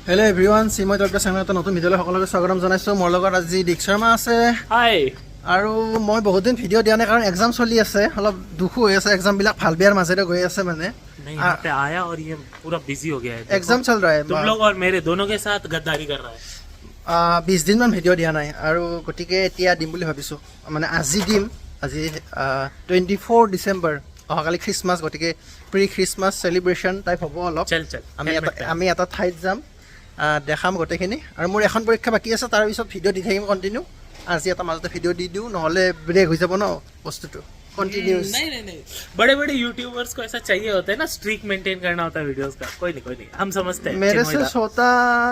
Hello everyone, Chinmoy Talukdar channel এটা নতুন ভিডিঅ'লৈ সকলোকে স্বাগতম জনাইছো। মোৰ লগত আজি দীক্ষাৰ্মা আছে। হাই। আৰু মই বহুত দিন ভিডিঅ' দিয়া নাই কাৰণ এক্সাম চলি আছে, অলপ দুখ হৈ আছে, এক্সাম বিলাক ভাল বেয়াৰ মাজেৰে গৈ আছে মানে। नहीं यहाँ पे आया और ये पूरा बिजी हो गया है। एग्जाम चल रहा है। तुम लोग और मेरे दोनों के साथ गद्दारी कर रहा है। 20 দিন মান ভিডিঅ' দিয়া নাই আৰু গতিকে এতিয়া দিম বুলি ভাবিছো। মানে আজি দিম, আজি 24 ডিসেম্বৰ, অহাকালি খ্ৰীষ্টমাছ, গতিকে প্ৰি খ্ৰীষ্টমাছ সেলিব্ৰেশন টাইপ হ'ব অলপ। আমি এটা ঠাইত যাম, দেখাম গোটেইখিনি। আৰু মোৰ এখন পৰীক্ষা বাকী আছে, তাৰ পিছত ভিডিঅ' দি থাকিম কণ্টিনিউ। আজি এটা মাজতে ভিডিঅ' দি দিওঁ, নহ'লে ব্ৰেক হৈ যাব ন বস্তুটো। कंटिन्यूस नहीं बड़े यूट्यूबर्स को ऐसा चाहिए होता है ना, स्ट्रीक मेंटेन करना होता है वीडियोस का। कोई नहीं हम समझते हैं। मेरे से छोटा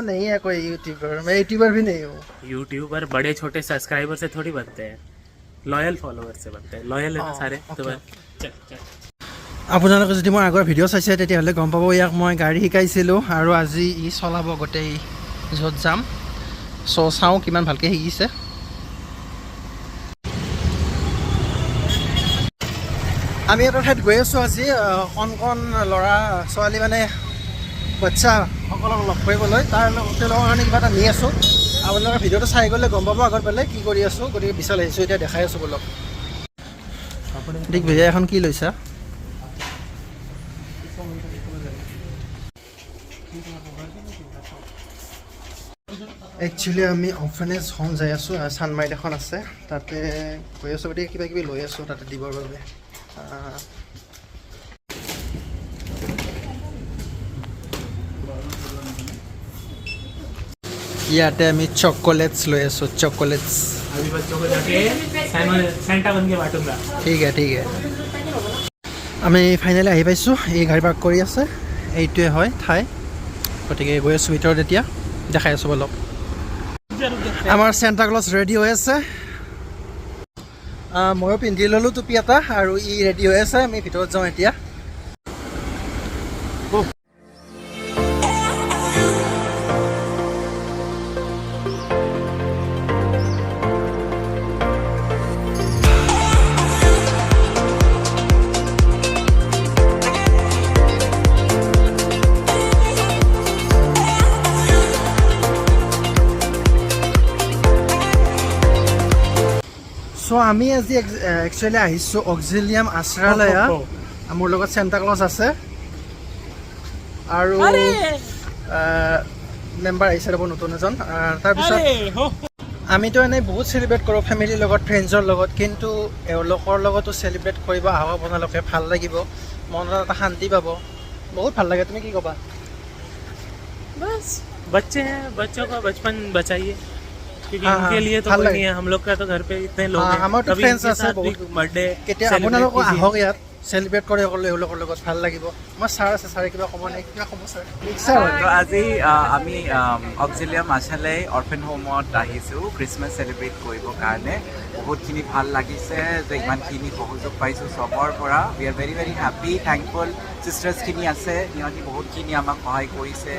नहीं है कोई यूट्यूबर, मैं यूट्यूबर भी नहीं हूँ। यूट्यूबर बड़े छोटे सब्सक्राइबर से थोड़ी बनते हैं, लॉयल फॉलोअर से बनते हैं। लॉयल है ना सारे। तो चल আপোনালোকে যদি মই আগৰ ভিডিঅ' চাইছে তেতিয়াহ'লে গম পাব, ইয়াক মই গাড়ী শিকাইছিলোঁ আৰু আজি ই চলাব গোটেই য'ত যাম। চাওঁ কিমান ভালকৈ শিকিছে। আমি এটা ঠাইত গৈ আছোঁ আজি, কণ ল'ৰা ছোৱালী মানে বাচ্চা সকলক লগ কৰিবলৈ। তেওঁলোকৰ কাৰণে কিবা এটা নি আছোঁ। আপোনালোকে ভিডিঅ'টো চাই গ'লে গম পাব আগত পেলাই কি কৰি আছোঁ। গতিকে বিশাল আহিছোঁ, এতিয়া দেখাই আছোঁ বলক। ঠিক ভেজা এখন কি লৈছা? একচুৱেলি আমি অৰ্ফেনেজ হোম যাই আছোঁ, চানমাৰীত এখন আছে, তাতে গৈ আছোঁ। গতিকে কিবা কিবি লৈ আছোঁ তাতে দিবৰ বাবে। ইয়াতে আমি চকলেটস লৈ আছোঁ, চকলেটস। अभी बच्चों को जाके सेंटा बन के बांटूंगा। ঠিক আছে। আমি ফাইনেলি আহি পাইছোঁ। এই গাড়ী পাৰ্ক কৰি আছে, এইটোৱে হয় ঠাই। গতিকে গৈ আছোঁ ভিতৰত, এতিয়া দেখাই আছোঁ বলক। আমাৰ চেণ্টা ক্লজ ৰেডি হৈ আছে, ময়ো পিন্ধি ল'লোঁ টুপি এটা, আৰু ই ৰেডি হৈ আছে। আমি ভিতৰত যাওঁ এতিয়া। চ' আমি আজি একচুৱেলি আহিছোঁ অক্সিলিয়াম আশ্ৰালয়া। মোৰ লগত চেণ্টা ক্লজ আছে আৰু মেম্বাৰ আহিছে ৰ'ব নতুন এজন। তাৰপিছত আমিতো এনেই বহুত চেলিব্ৰেট কৰোঁ ফেমিলিৰ লগত, ফ্ৰেণ্ডছৰ লগত, কিন্তু এওঁলোকৰ লগতো চেলিব্ৰেট কৰিব আহক আপোনালোকে। ভাল লাগিব, মনত এটা শান্তি পাব, বহুত ভাল লাগে। তুমি কি ক'বা? बस बच्चे हैं, बच्चों का बचपन बचाइए, क्योंकि इनके लिए तो कोई नहीं है। हम लोग का तो घर पे इतने लोग हैं, আমাৰতো ফ্ৰেণ্ডছ আছে বহুত। बर्थडे কেতিয়া আপোনালোকো আহক ইয়াত, চেলিব্ৰেট কৰি সকলো এওঁলোকৰ লগত, ভাল লাগিব। আমাৰ ছাৰ আছে, ছাৰে কিবা ক'ব নাই? কিবা ক'ব ছাৰ? আজি আমি অক্সিলিয়াম আশালয় অৰ্ফেন হোমত আহিছোঁ ক্ৰিছমাছ চেলিব্ৰেট কৰিবৰ কাৰণে। বহুতখিনি ভাল লাগিছে যে ইমানখিনি সহযোগ পাইছোঁ চবৰ পৰা। We are very very happy, thankful. ছিষ্টাৰ্ছখিনি আছে, সিহঁতি বহুতখিনি আমাক সহায় কৰিছে।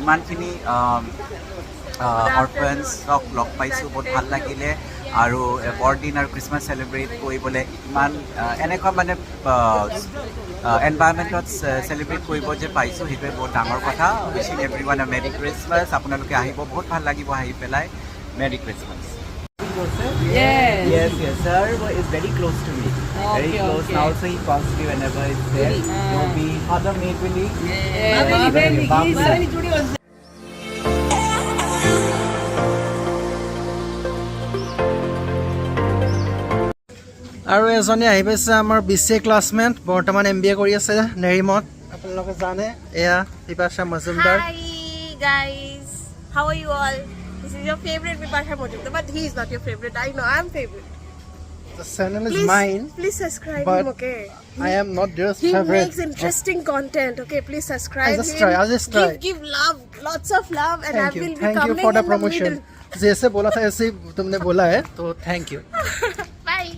ইমানখিনি অৰ্ফেন্সক লগ পাইছোঁ, বহুত ভাল লাগিলে। আৰু বৰদিন আৰু খ্ৰীষ্টমাছ চেলিব্ৰেট কৰিবলৈ ইমান এনেকুৱা মানে এনভাইৰমেণ্টত চেলিব্ৰেট কৰিব যে পাইছোঁ, সেইটোৱে বহুত ডাঙৰ কথা। উইচিং এভৰিৱান এ মেৰি ক্ৰিছমাছ। আপোনালোকে আহিব, বহুত ভাল লাগিব আহি পেলাই। মেৰি Christmas. Yes, sir. It's very close to me. Very close. Now also he calls me whenever it's there. We father made really. আৰু এজনী আহি পাইছে আমাৰ BCA ক্লাছমেট, বৰ্তমান MBA কৰি আছে নেৰিমত। আপোনালোকে জানে, এয়া Bipasha Majumdar. Hi guys, how are you all? This is your favorite Vipasha Mojumdar, but he is not your favorite. I know, I'm favorite. The channel is mine. Please subscribe but him, okay? I am not their He favorite. makes interesting content, okay? Please subscribe I'll just try. Give love, lots of love, and I will be Thank you coming for the in promotion. the middle. जैसे बोला था ऐसे ही तुमने बोला है, तो thank you. Bye.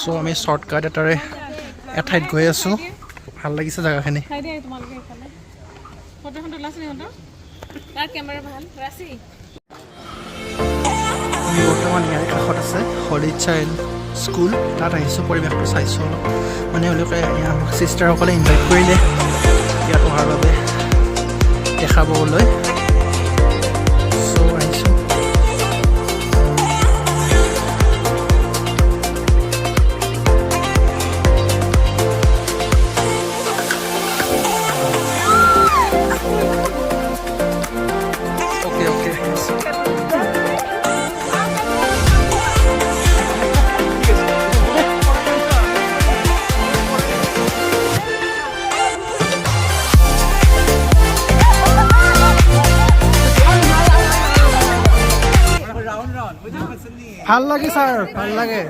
So আমি shortcut এটাৰে এঠাইত গৈ আছোঁ, ভাল লাগিছে জেগাখিনি। আমি বৰ্তমান ইয়াৰ কাষত আছে হলি চাইল্ড স্কুল, তাত আহিছোঁ, পৰিৱেশটো চাইছোঁ অলপ। মানে এওঁলোকে আমাক ছিষ্টাৰসকলে ইনভাইট কৰিলে ইয়াত অহাৰ বাবে দেখাবলৈ। ভাল লাগে ছাৰ, ভাল লাগে।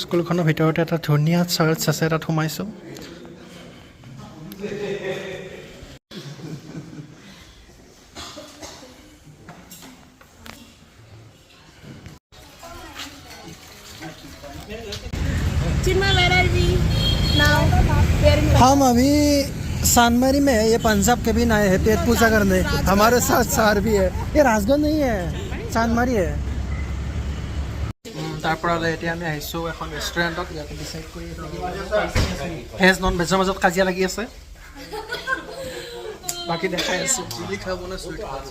স্কুলখনৰ ভিতৰতে এটা ধুনীয়া চাৰ্চ আছে, তাত সোমাইছোঁ। Chinmoy, where are we now? हम अभी चांदमारी में है, ये पंजाब के भी आए हैं पेट पूजा करने। हमारे साथ सार भी है। ये राजगढ़ नहीं है, चांदमारी है। তাৰ পৰা এতিয়া আমি আহিছোঁ এখন ৰেষ্টুৰেণ্টত। ইয়াতে ডিচাইড কৰি ভেজ নন ভেজৰ মাজত কাজিয়া লাগি আছে। বাকী দেখাই আছোঁ চিলি খাব নে চুইট খাব,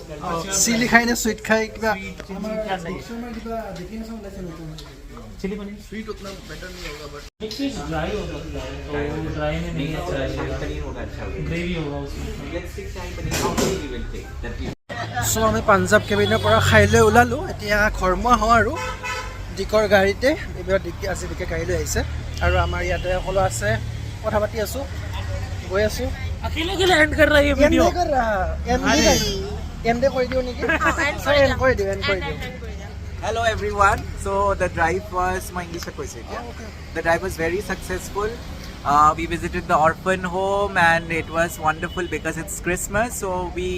চিলি খাই নে চুইট খাই কিবা चिली पनीर स्वीट उतना बेटर नहीं होगा बट ड्राई होगा, तो ड्राई में नहीं अच्छा पनीर होगा, अच्छा ग्रेवी होगा उसमें। Let's take shahi paneer, how many we will take that you. চ' আমি পাঞ্জাৱ কেবিনৰ পৰা খাই লৈ ওলালোঁ। এতিয়া ঘৰমুৱা হওঁ আৰু দিকৰ গাড়ীতে এইবাৰ দিকে আজি দিকে গাড়ী লৈ আহিছে আৰু আমাৰ ইয়াতে সকলো আছে, কথা পাতি আছোঁ, গৈ আছোঁ। अकेले एंड कर रहा है ये वीडियो। এমডে কৰি দিওঁ নেকি? এণ্ড কৰি দিওঁ, এণ্ড কৰি দিওঁ। Hello everyone. So the drive was my English question. The drive was very successful. We visited the orphan home and it was wonderful because it's Christmas. So we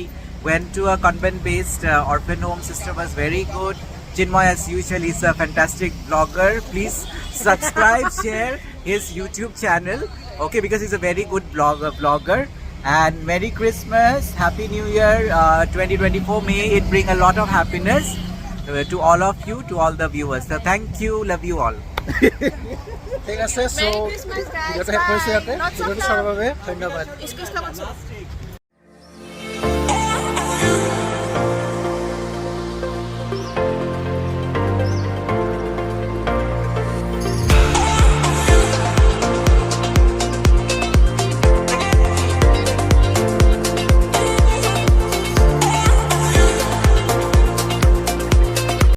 went to a convent-based orphan home. System was very good. Chinmoy, as usual, is a fantastic vlogger. Please subscribe, share his YouTube channel. Okay, because he's a very good vlogger. And Merry Christmas, Happy New Year 2024. May it bring a lot of happiness to all of you, to all the viewers. So thank you, love you all. ঠিক আছে, চ' Merry Christmas, guys. ভিডিঅ'টো শেষ কৰিছোঁ ইয়াতে। Bye. Lots of ভিডিঅ'টো love. চোৱাৰ বাবে ধন্যবাদ। Excuse me.